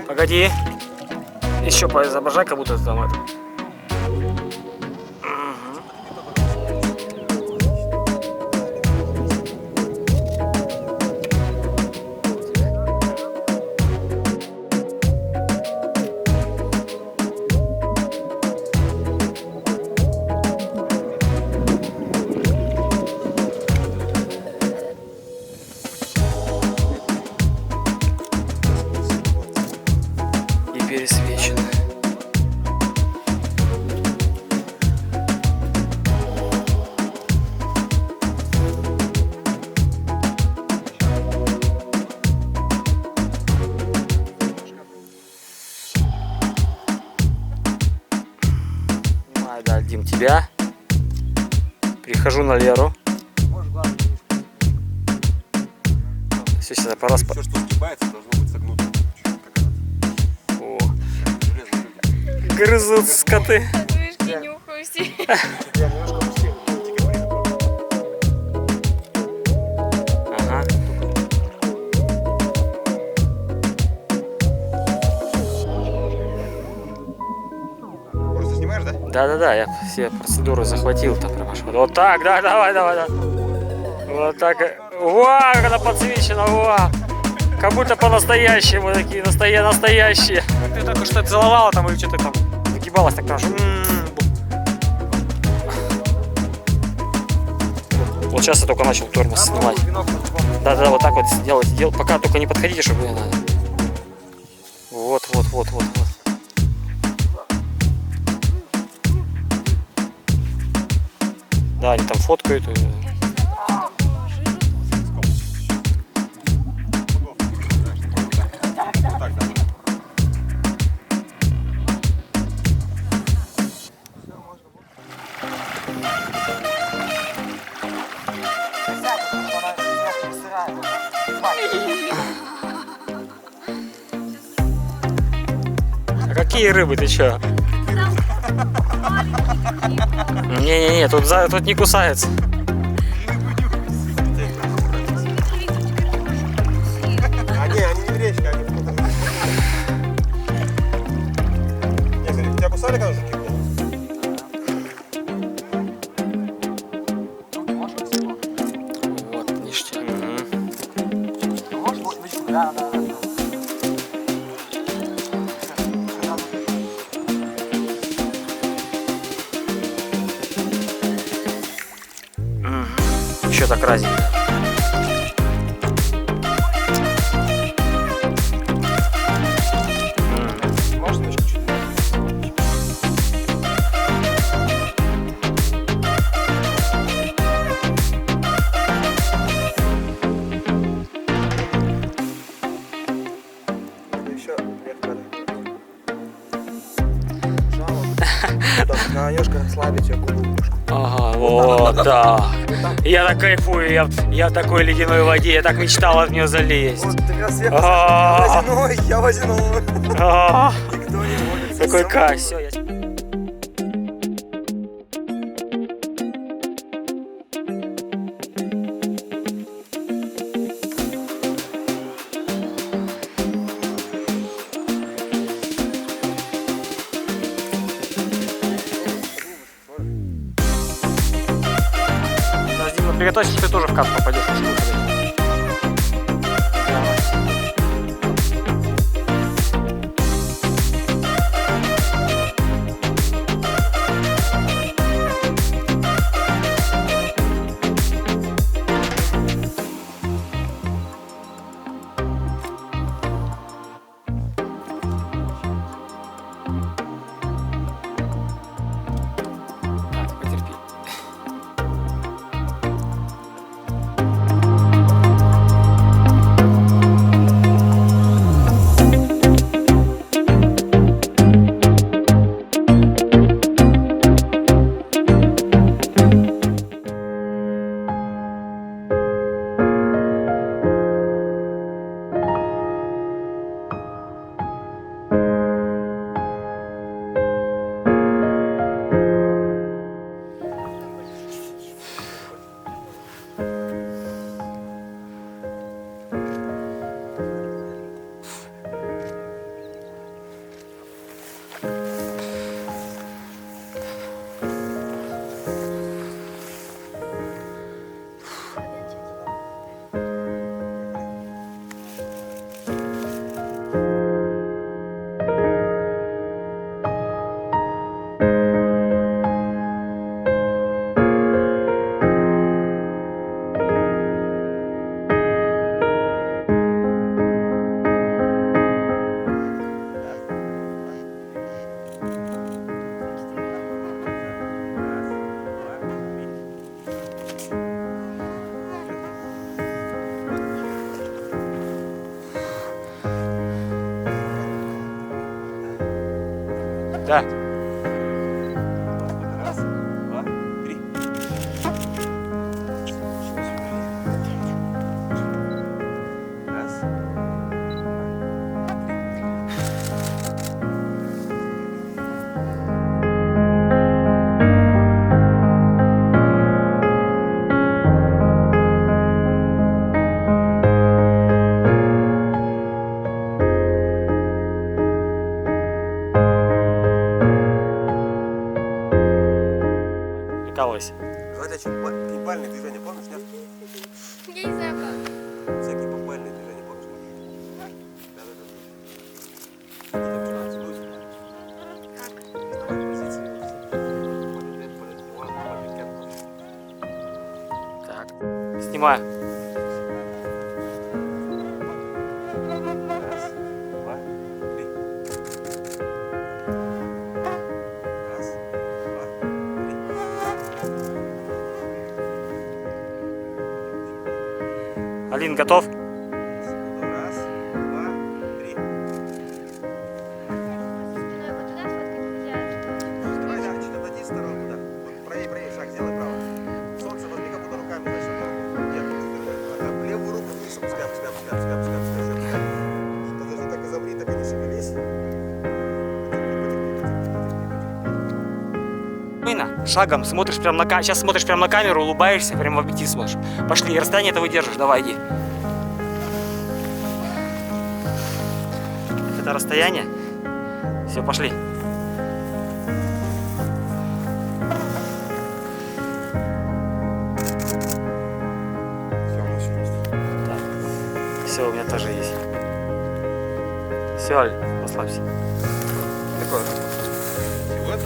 Погоди. Еще поизображай, как будто там это. Пересвечено. Да, Дим, тебя. Прихожу на Леру. Все, сюда пора спать. Все, что сгибается, должно быть согнуто. Грызут скоты. Вышки нюхаюсь. Ага. Просто снимаешь, да? Да, я все процедуры захватил там прям аж. Вот так, да, давай. Вот так. Вау, как она подсвечена, вау. Как будто по-настоящему такие настоящие. Ты только что целовала там или что-то там нагибалась так тоже. Вот сейчас я только начал тормоз снимать. Да, вот так вот делать. Пока только не подходите, чтобы не надо. Вот. Да, они там фоткают. А какие рыбы, ты чё? Не, тут не кусается. Они не в речке, они в каком-то... Нет, тебя кусали, когда закинули? Вот, ништяк. Да. Еще так разница. Можно еще чуть-чуть? Еще вверх надо. На немножко слабить ее губу немножко. Ага, вот так. Я так кайфую, я в такой ледяной воде, я так мечтал от нее залезть. Вот, ты раз я водяной. Никто не может. Какой кайф. Все, я... Приготовься, что ты тоже в кадр попадешь. Да. Раз, два, три. Раз, Прикалывайся. давай какие бальные движения, помнишь, нет? Я не знаю как. Всякие бальные движения, помнишь? Да-да-да. Что начинается? Как? Вставай в позиции. Так. Снимаю. Раз, два, три. Раз, два, три. Алин, готов? Раз, два, три. Ну, вот туда сфоткать нельзя. Давай, да, чуть отойди в сторонку, да. Вот правее, правее, шаг сделай право. Солнце возьми, как будто руками, значит, ногу. Нет, так, левую руку вниз опускай, опускай, опускай, опускай, опускай, опускай, опускай. Подожди, так и замри, так и не шевелись. Спокойно, шагом смотришь прям на камеру. Сейчас смотришь прям на камеру, улыбаешься, прям в объектив смотришь. Пошли, расстояние это выдержишь, давай, иди. Это расстояние. Все, пошли. Все, мы еще есть. Так. Все, у меня тоже есть. Все, Аль, расслабься. Такое. И вот.